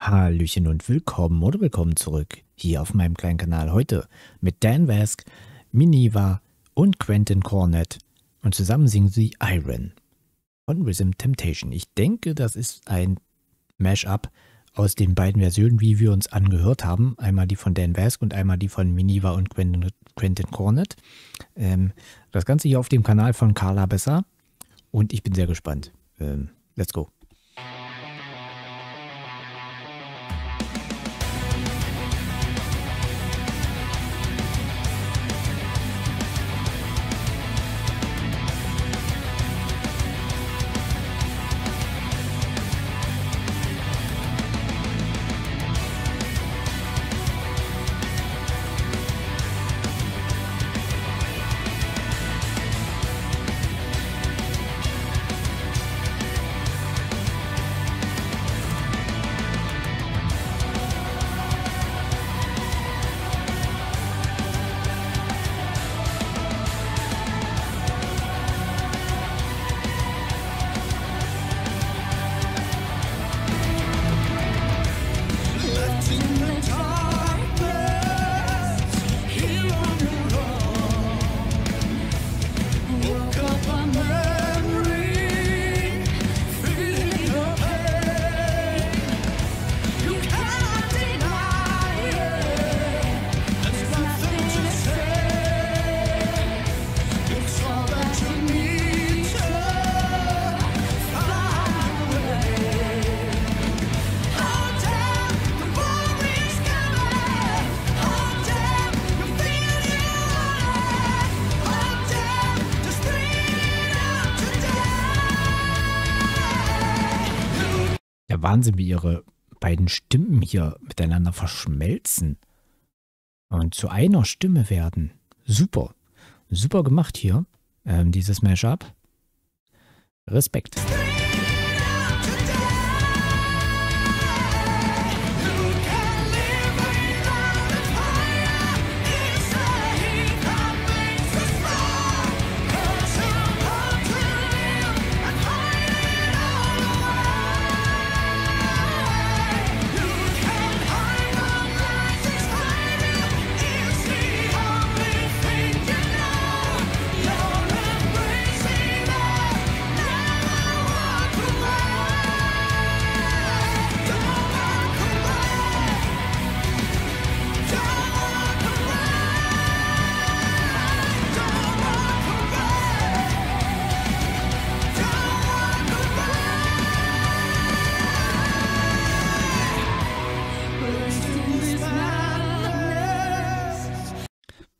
Hallöchen und willkommen zurück hier auf meinem kleinen Kanal. Heute mit Dan Vasc, Miniva und Quentin Cornett und zusammen singen sie Iron von Rhythm Temptation. Ich denke, das ist ein Mashup aus den beiden Versionen, wie wir uns angehört haben. Einmal die von Dan Vasc und einmal die von Miniva und Quentin Cornett. Das Ganze hier auf dem Kanal von Carla Bessa und ich bin sehr gespannt. Let's go. Der Wahnsinn, wie ihre beiden Stimmen hier miteinander verschmelzen und zu einer Stimme werden. Super. Super gemacht hier, dieses Mashup. Respekt.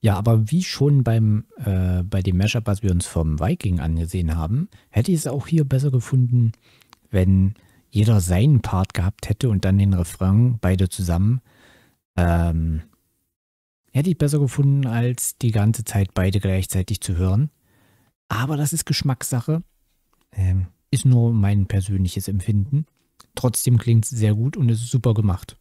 Ja, aber wie schon bei dem Mashup, was wir uns vom Viking angesehen haben, hätte ich es auch hier besser gefunden, wenn jeder seinen Part gehabt hätte und dann den Refrain beide zusammen. Hätte ich besser gefunden, als die ganze Zeit beide gleichzeitig zu hören. Aber das ist Geschmackssache. Ist nur mein persönliches Empfinden. Trotzdem klingt es sehr gut und es ist super gemacht.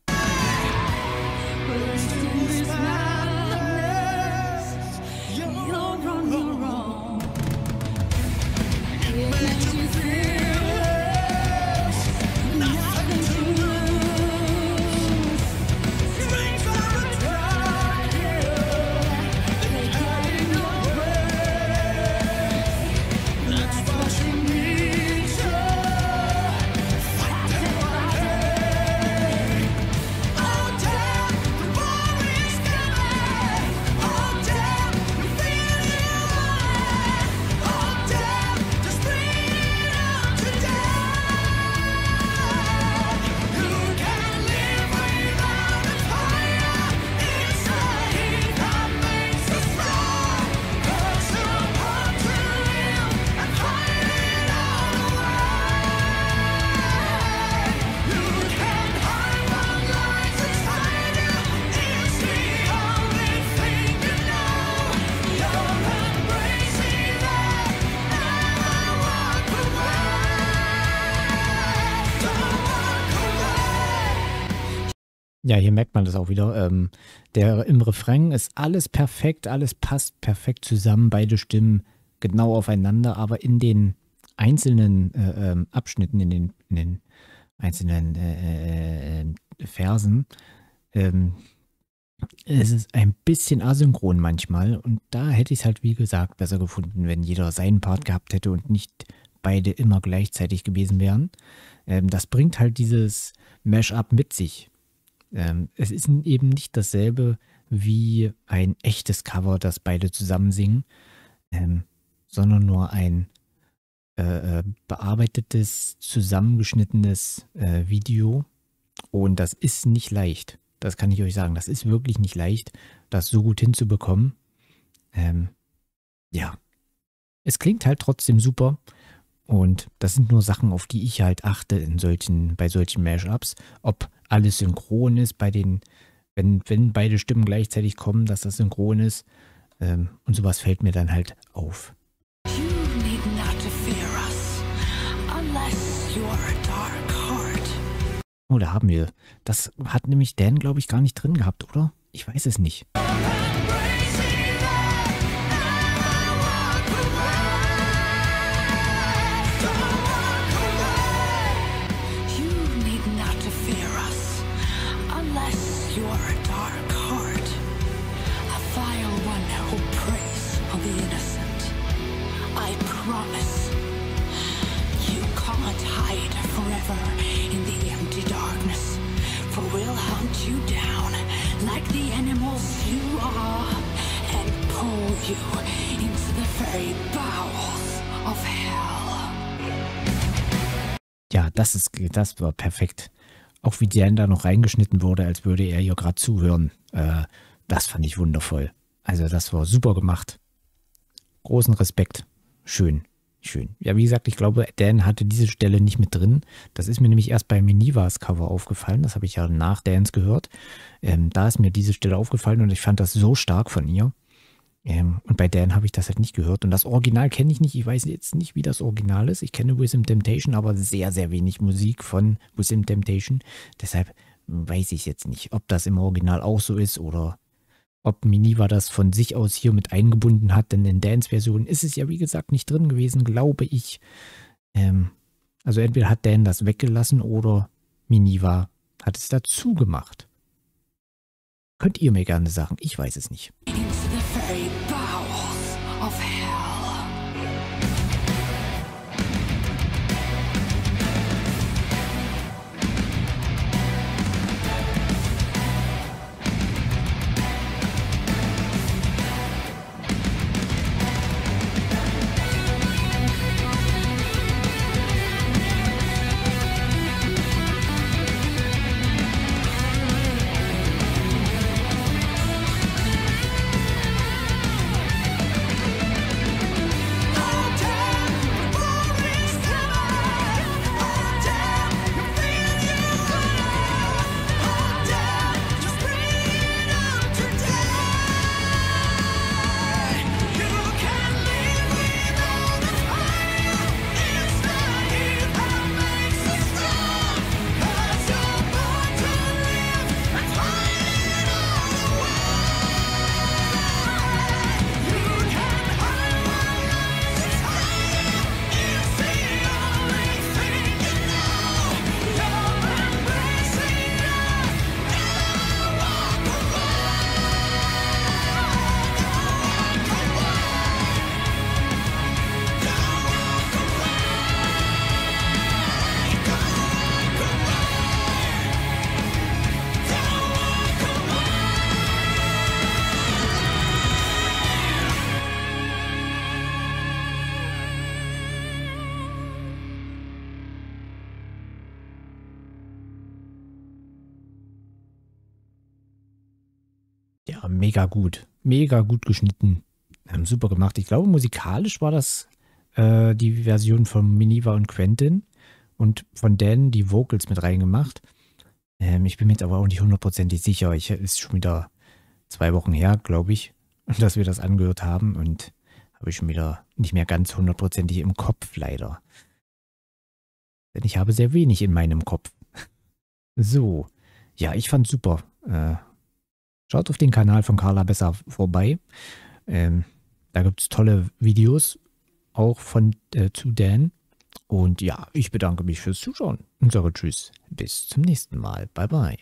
Ja, hier merkt man das auch wieder. Im Refrain ist alles perfekt, alles passt perfekt zusammen, beide Stimmen genau aufeinander, aber in den einzelnen Abschnitten, in den einzelnen Versen. Es ist ein bisschen asynchron manchmal und da hätte ich es halt, wie gesagt, besser gefunden, wenn jeder seinen Part gehabt hätte und nicht beide immer gleichzeitig gewesen wären. Das bringt halt dieses Mash-up mit sich. Es ist eben nicht dasselbe wie ein echtes Cover, das beide zusammen singen, sondern nur ein bearbeitetes, zusammengeschnittenes Video. Und das ist nicht leicht. Das kann ich euch sagen. Das ist wirklich nicht leicht, das so gut hinzubekommen. Ja. Es klingt halt trotzdem super. Und das sind nur Sachen, auf die ich halt achte bei solchen Mashups. Ob alles synchron ist wenn beide Stimmen gleichzeitig kommen, dass das synchron ist. Und sowas fällt mir dann halt auf. Oh, da haben wir. Das hat nämlich Dan, glaube ich, gar nicht drin gehabt, oder? Ich weiß es nicht. You down like the animals you are and pull you into the very bowels of hell. Ja, das war perfekt. Auch wie Dan da noch reingeschnitten wurde, als würde er hier gerade zuhören. Das fand ich wundervoll. Also das war super gemacht. Großen Respekt. Schön. Schön. Ja, wie gesagt, ich glaube, Dan hatte diese Stelle nicht mit drin. Das ist mir nämlich erst bei Minivas Cover aufgefallen. Das habe ich ja nach Dans gehört. Da ist mir diese Stelle aufgefallen und ich fand das so stark von ihr. Und bei Dan habe ich das halt nicht gehört. Und das Original kenne ich nicht. Ich weiß jetzt nicht, wie das Original ist. Ich kenne Within Temptation, aber sehr, sehr wenig Musik von Within Temptation. Deshalb weiß ich jetzt nicht, ob das im Original auch so ist oder ob Miniva das von sich aus hier mit eingebunden hat, denn in Dans-Version ist es ja wie gesagt nicht drin gewesen, glaube ich. Also entweder hat Dan das weggelassen oder Miniva hat es dazu gemacht. Könnt ihr mir gerne sagen, ich weiß es nicht. Into the very bowels of hell. Ja, mega gut. Mega gut geschnitten. Super gemacht. Ich glaube, musikalisch war das die Version von Miniva und Quentin und von Dan die Vocals mit reingemacht. Ich bin mir jetzt aber auch nicht hundertprozentig sicher. Ist schon wieder 2 Wochen her, glaube ich, dass wir das angehört haben und habe ich schon wieder nicht mehr ganz hundertprozentig im Kopf, leider. Denn ich habe sehr wenig in meinem Kopf. So, ja, ich fand's super. Schaut auf den Kanal von Carla besser vorbei. Da gibt es tolle Videos, auch zu Dan. Und ja, ich bedanke mich fürs Zuschauen und sage Tschüss. Bis zum nächsten Mal. Bye, bye.